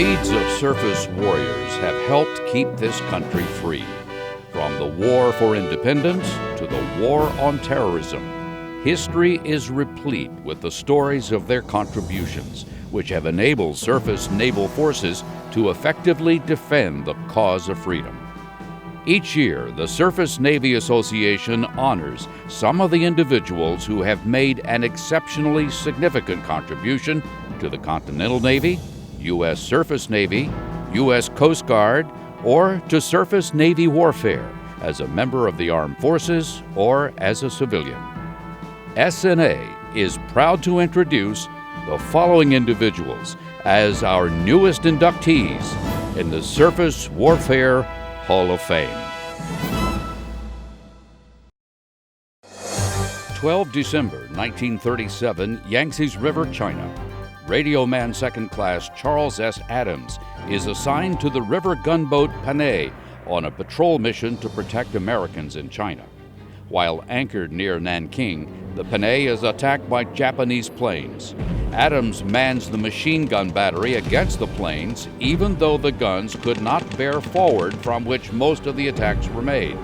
deeds of surface warriors have helped keep this country free. From the war for independence to the war on terrorism, history is replete with the stories of their contributions, which have enabled surface naval forces to effectively defend the cause of freedom. Each year, the Surface Navy Association honors some of the individuals who have made an exceptionally significant contribution to the Continental Navy, U.S. Surface Navy, U.S. Coast Guard, or to surface Navy warfare as a member of the armed forces or as a civilian. SNA is proud to introduce the following individuals as our newest inductees in the Surface Warfare Hall of Fame. 12 December 1937, Yangtze River, China. Radio Man Second Class Charles S. Adams is assigned to the river gunboat Panay on a patrol mission to protect Americans in China. While anchored near Nanking, the Panay is attacked by Japanese planes. Adams mans the machine gun battery against the planes, even though the guns could not bear forward from which most of the attacks were made.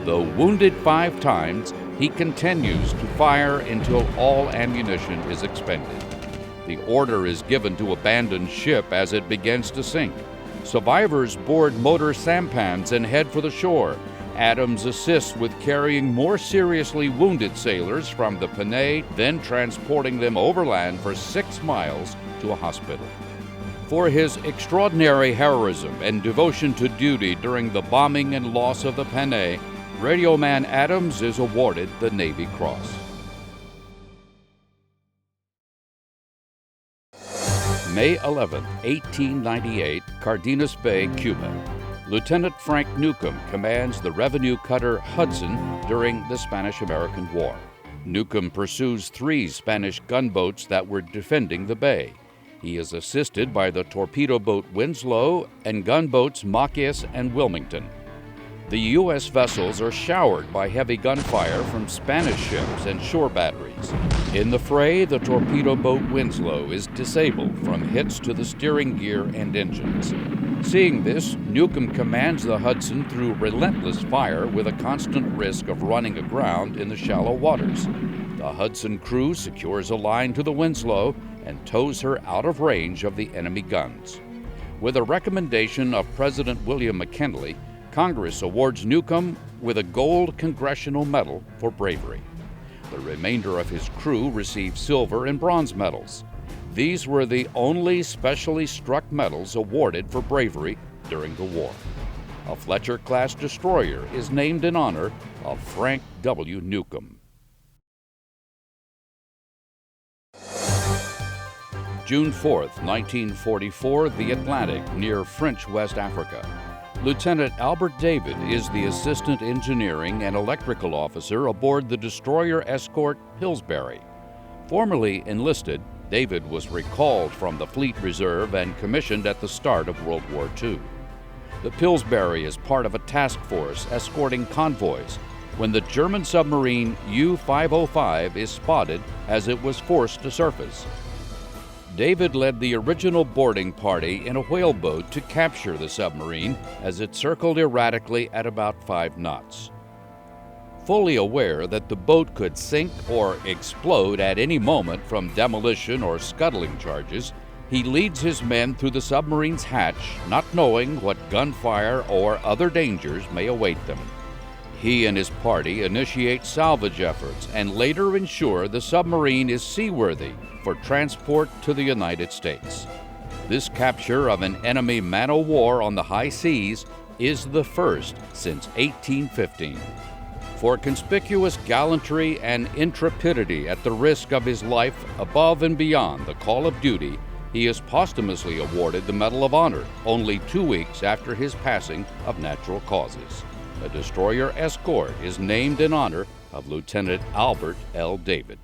Though wounded 5 times, he continues to fire until all ammunition is expended. The order is given to abandon ship as it begins to sink. Survivors board motor sampans and head for the shore. Adams assists with carrying more seriously wounded sailors from the Panay, then transporting them overland for 6 miles to a hospital. For his extraordinary heroism and devotion to duty during the bombing and loss of the Panay, Radio Man Adams is awarded the Navy Cross. May 11, 1898, Cardenas Bay, Cuba. Lieutenant Frank Newcomb commands the revenue cutter Hudson during the Spanish-American War. Newcomb pursues 3 Spanish gunboats that were defending the bay. He is assisted by the torpedo boat Winslow and gunboats Machias and Wilmington. The U.S. vessels are showered by heavy gunfire from Spanish ships and shore batteries. In the fray, the torpedo boat Winslow is disabled from hits to the steering gear and engines. Seeing this, Newcomb commands the Hudson through relentless fire with a constant risk of running aground in the shallow waters. The Hudson crew secures a line to the Winslow and tows her out of range of the enemy guns. With a recommendation of President William McKinley, Congress awards Newcomb with a Gold Congressional Medal for bravery. The remainder of his crew received silver and bronze medals. These were the only specially struck medals awarded for bravery during the war. A Fletcher-class destroyer is named in honor of Frank W. Newcomb. June 4, 1944, the Atlantic, near French West Africa. Lieutenant Albert David is the assistant engineering and electrical officer aboard the destroyer escort Pillsbury. Formerly enlisted, David was recalled from the Fleet Reserve and commissioned at the start of World War II. The Pillsbury is part of a task force escorting convoys when the German submarine U-505 is spotted as it was forced to surface. David led the original boarding party in a whaleboat to capture the submarine as it circled erratically at about 5 knots. Fully aware that the boat could sink or explode at any moment from demolition or scuttling charges, he leads his men through the submarine's hatch, not knowing what gunfire or other dangers may await them. He and his party initiate salvage efforts and later ensure the submarine is seaworthy for transport to the United States. This capture of an enemy man-o-war on the high seas is the first since 1815. For conspicuous gallantry and intrepidity at the risk of his life above and beyond the call of duty, he is posthumously awarded the Medal of Honor only 2 weeks after his passing of natural causes. A destroyer escort is named in honor of Lieutenant Albert L. David.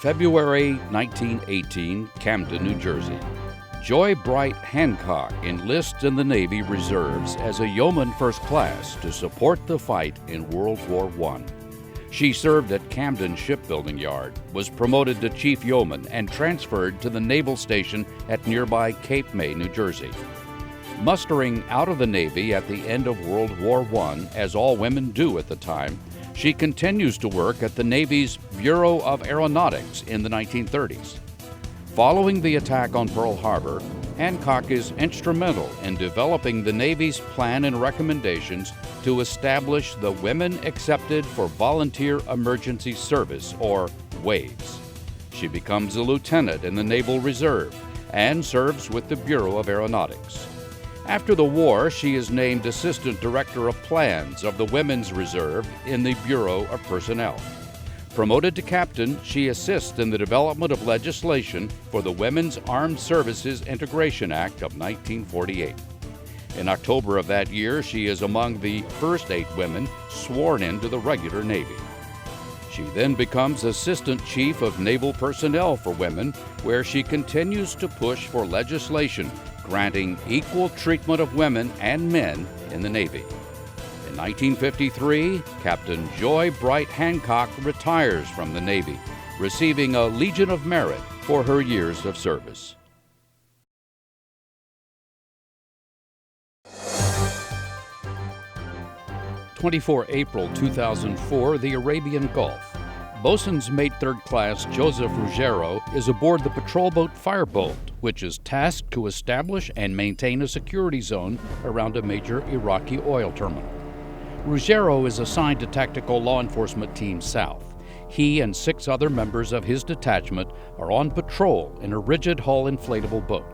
February 1918, Camden, New Jersey. Joy Bright Hancock enlists in the Navy Reserves as a yeoman first class to support the fight in World War I. She served at Camden Shipbuilding Yard, was promoted to chief yeoman, and transferred to the naval station at nearby Cape May, New Jersey. Mustering out of the Navy at the end of World War I, as all women do at the time, she continues to work at the Navy's Bureau of Aeronautics in the 1930s. Following the attack on Pearl Harbor, Hancock is instrumental in developing the Navy's plan and recommendations to establish the Women Accepted for Volunteer Emergency Service, or WAVES. She becomes a lieutenant in the Naval Reserve and serves with the Bureau of Aeronautics. After the war, she is named Assistant Director of Plans of the Women's Reserve in the Bureau of Personnel. Promoted to captain, she assists in the development of legislation for the Women's Armed Services Integration Act of 1948. In October of that year, she is among the first 8 women sworn into the regular Navy. She then becomes Assistant Chief of Naval Personnel for Women, where she continues to push for legislation granting equal treatment of women and men in the Navy. In 1953, Captain Joy Bright Hancock retires from the Navy, receiving a Legion of Merit for her years of service. April 2004, the Arabian Gulf. Boatswain's Mate 3rd Class Joseph Ruggiero is aboard the patrol boat Firebolt, which is tasked to establish and maintain a security zone around a major Iraqi oil terminal. Ruggiero is assigned to Tactical Law Enforcement Team South. He and 6 other members of his detachment are on patrol in a rigid-hull inflatable boat.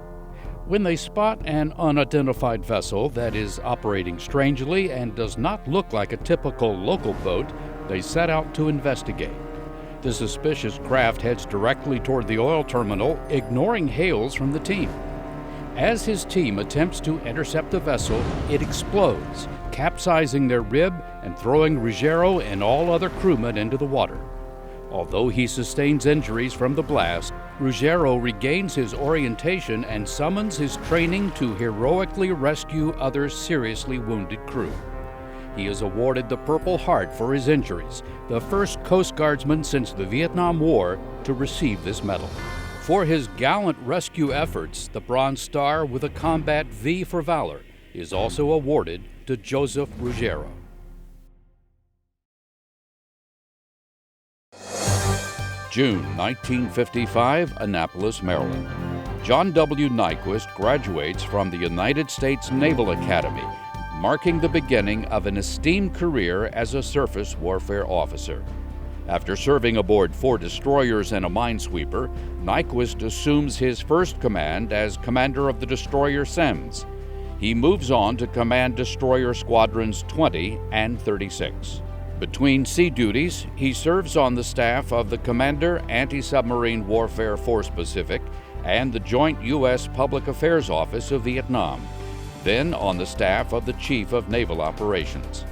When they spot an unidentified vessel that is operating strangely and does not look like a typical local boat, they set out to investigate. The suspicious craft heads directly toward the oil terminal, ignoring hails from the team. As his team attempts to intercept the vessel, it explodes, capsizing their rib and throwing Ruggiero and all other crewmen into the water. Although he sustains injuries from the blast, Ruggiero regains his orientation and summons his training to heroically rescue other seriously wounded crew. He is awarded the Purple Heart for his injuries, the first Coast Guardsman since the Vietnam War to receive this medal. For his gallant rescue efforts, the Bronze Star with a Combat V for Valor is also awarded to Joseph Ruggiero. June 1955, Annapolis, Maryland. John W. Nyquist graduates from the United States Naval Academy, marking the beginning of an esteemed career as a surface warfare officer. After serving aboard 4 destroyers and a minesweeper, Nyquist assumes his first command as commander of the destroyer Semmes. He moves on to command destroyer squadrons 20 and 36. Between sea duties, he serves on the staff of the Commander Anti-Submarine Warfare Force Pacific and the Joint U.S. Public Affairs Office of Vietnam, then on the staff of the Chief of Naval Operations.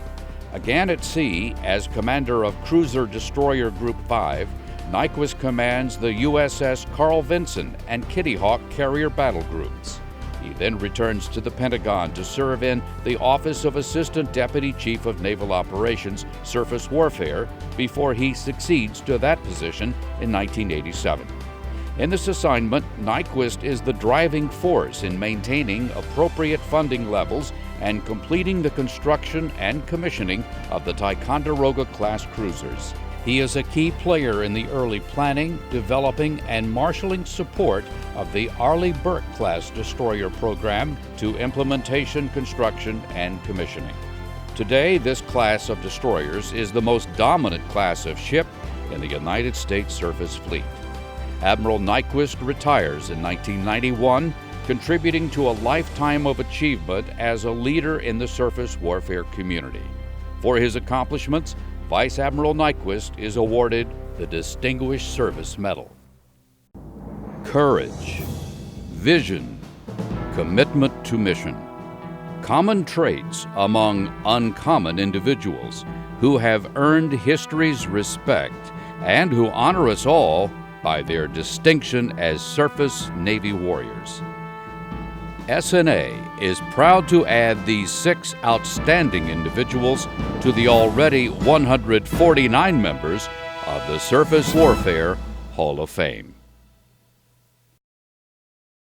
Again at sea, as commander of Cruiser Destroyer Group 5, Nyquist commands the USS Carl Vinson and Kitty Hawk carrier battle groups. He then returns to the Pentagon to serve in the Office of Assistant Deputy Chief of Naval Operations, Surface Warfare, before he succeeds to that position in 1987. In this assignment, Nyquist is the driving force in maintaining appropriate funding levels and completing the construction and commissioning of the Ticonderoga-class cruisers. He is a key player in the early planning, developing, and marshaling support of the Arleigh Burke-class destroyer program to implementation, construction, and commissioning. Today, this class of destroyers is the most dominant class of ship in the United States Surface Fleet. Admiral Nyquist retires in 1991, contributing to a lifetime of achievement as a leader in the surface warfare community. For his accomplishments, Vice Admiral Nyquist is awarded the Distinguished Service Medal. Courage, vision, commitment to mission. Common traits among uncommon individuals who have earned history's respect and who honor us all by their distinction as surface Navy warriors. SNA is proud to add these 6 outstanding individuals to the already 149 members of the Surface Warfare Hall of Fame.